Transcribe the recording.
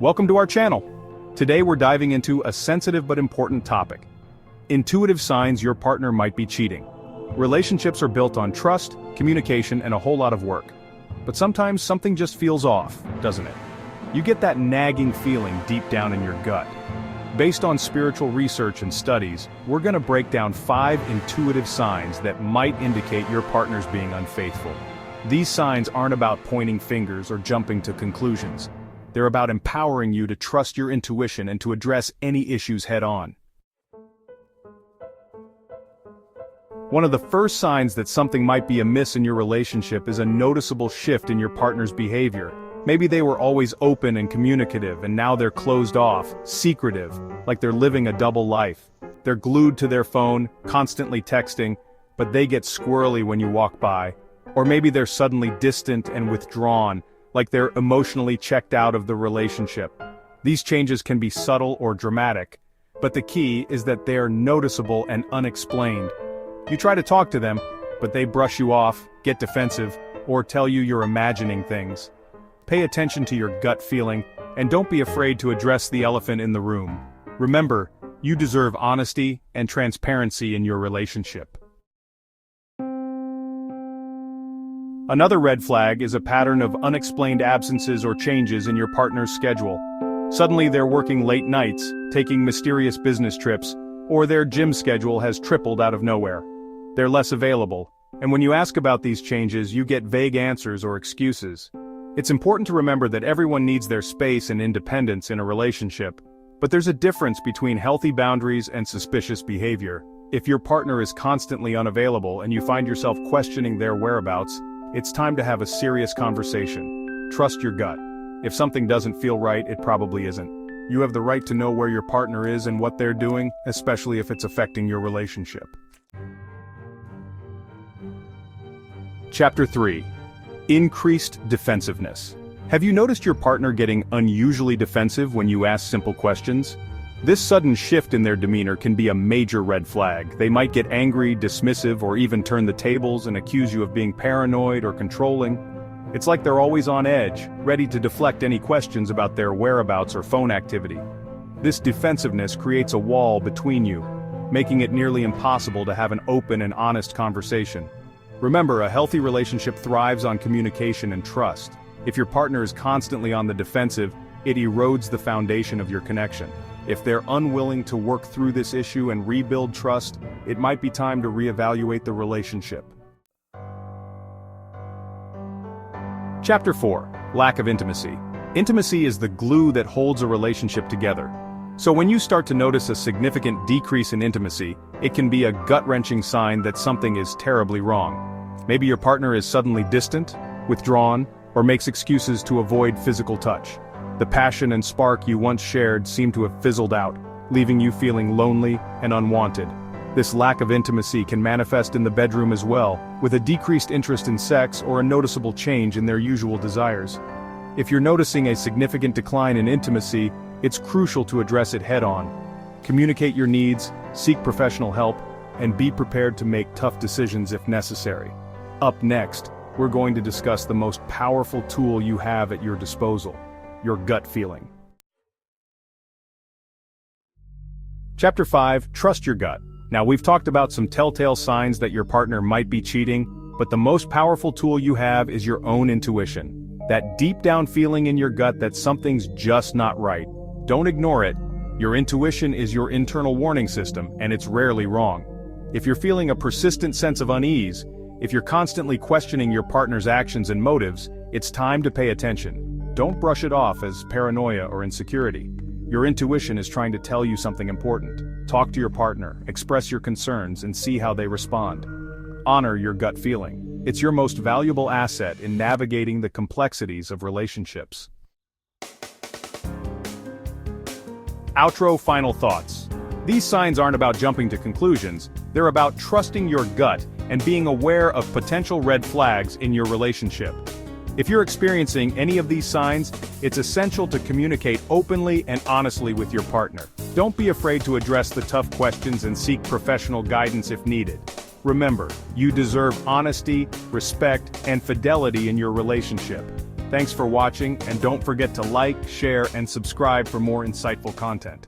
Welcome to our channel. Today we're diving into a sensitive but important topic. Intuitive signs your partner might be cheating. Relationships are built on trust, communication, and a whole lot of work. But sometimes something just feels off, doesn't it? You get that nagging feeling deep down in your gut. Based on spiritual research and studies, we're going to break down 5 intuitive signs that might indicate your partner's being unfaithful. These signs aren't about pointing fingers or jumping to conclusions. They're about empowering you to trust your intuition and to address any issues head-on. One of the first signs that something might be amiss in your relationship is a noticeable shift in your partner's behavior. Maybe they were always open and communicative, and now they're closed off, secretive, like they're living a double life. They're glued to their phone, constantly texting, but they get squirrely when you walk by. Or maybe they're suddenly distant and withdrawn, like they're emotionally checked out of the relationship. These changes can be subtle or dramatic, but the key is that they're noticeable and unexplained. You try to talk to them, but they brush you off, get defensive, or tell you you're imagining things. Pay attention to your gut feeling, and don't be afraid to address the elephant in the room. Remember, you deserve honesty and transparency in your relationship. Another red flag is a pattern of unexplained absences or changes in your partner's schedule. Suddenly they're working late nights, taking mysterious business trips, or their gym schedule has tripled out of nowhere. They're less available, and when you ask about these changes, you get vague answers or excuses. It's important to remember that everyone needs their space and independence in a relationship, but there's a difference between healthy boundaries and suspicious behavior. If your partner is constantly unavailable and you find yourself questioning their whereabouts, it's time to have a serious conversation. Trust your gut. If something doesn't feel right, it probably isn't. You have the right to know where your partner is and what they're doing, especially if it's affecting your relationship. Chapter 3. Increased defensiveness. Have you noticed your partner getting unusually defensive when you ask simple questions? This sudden shift in their demeanor can be a major red flag. They might get angry, dismissive, or even turn the tables and accuse you of being paranoid or controlling. It's like they're always on edge, ready to deflect any questions about their whereabouts or phone activity. This defensiveness creates a wall between you, making it nearly impossible to have an open and honest conversation. Remember, a healthy relationship thrives on communication and trust. If your partner is constantly on the defensive, it erodes the foundation of your connection. If they're unwilling to work through this issue and rebuild trust, it might be time to reevaluate the relationship. Chapter 4. Lack of intimacy. Intimacy is the glue that holds a relationship together. So when you start to notice a significant decrease in intimacy, it can be a gut-wrenching sign that something is terribly wrong. Maybe your partner is suddenly distant, withdrawn, or makes excuses to avoid physical touch. The passion and spark you once shared seem to have fizzled out, leaving you feeling lonely and unwanted. This lack of intimacy can manifest in the bedroom as well, with a decreased interest in sex or a noticeable change in their usual desires. If you're noticing a significant decline in intimacy, it's crucial to address it head-on. Communicate your needs, seek professional help, and be prepared to make tough decisions if necessary. Up next, we're going to discuss the most powerful tool you have at your disposal: your gut feeling. Chapter 5. Trust your gut. Now, we've talked about some telltale signs that your partner might be cheating, but the most powerful tool you have is your own intuition. That deep down feeling in your gut that something's just not right. Don't ignore it. Your intuition is your internal warning system, and it's rarely wrong. If you're feeling a persistent sense of unease, if you're constantly questioning your partner's actions and motives, it's time to pay attention. Don't brush it off as paranoia or insecurity. Your intuition is trying to tell you something important. Talk to your partner, express your concerns, and see how they respond. Honor your gut feeling. It's your most valuable asset in navigating the complexities of relationships. Outro final thoughts. These signs aren't about jumping to conclusions, they're about trusting your gut and being aware of potential red flags in your relationship. If you're experiencing any of these signs, it's essential to communicate openly and honestly with your partner. Don't be afraid to address the tough questions and seek professional guidance if needed. Remember, you deserve honesty, respect, and fidelity in your relationship. Thanks for watching, and don't forget to like, share, and subscribe for more insightful content.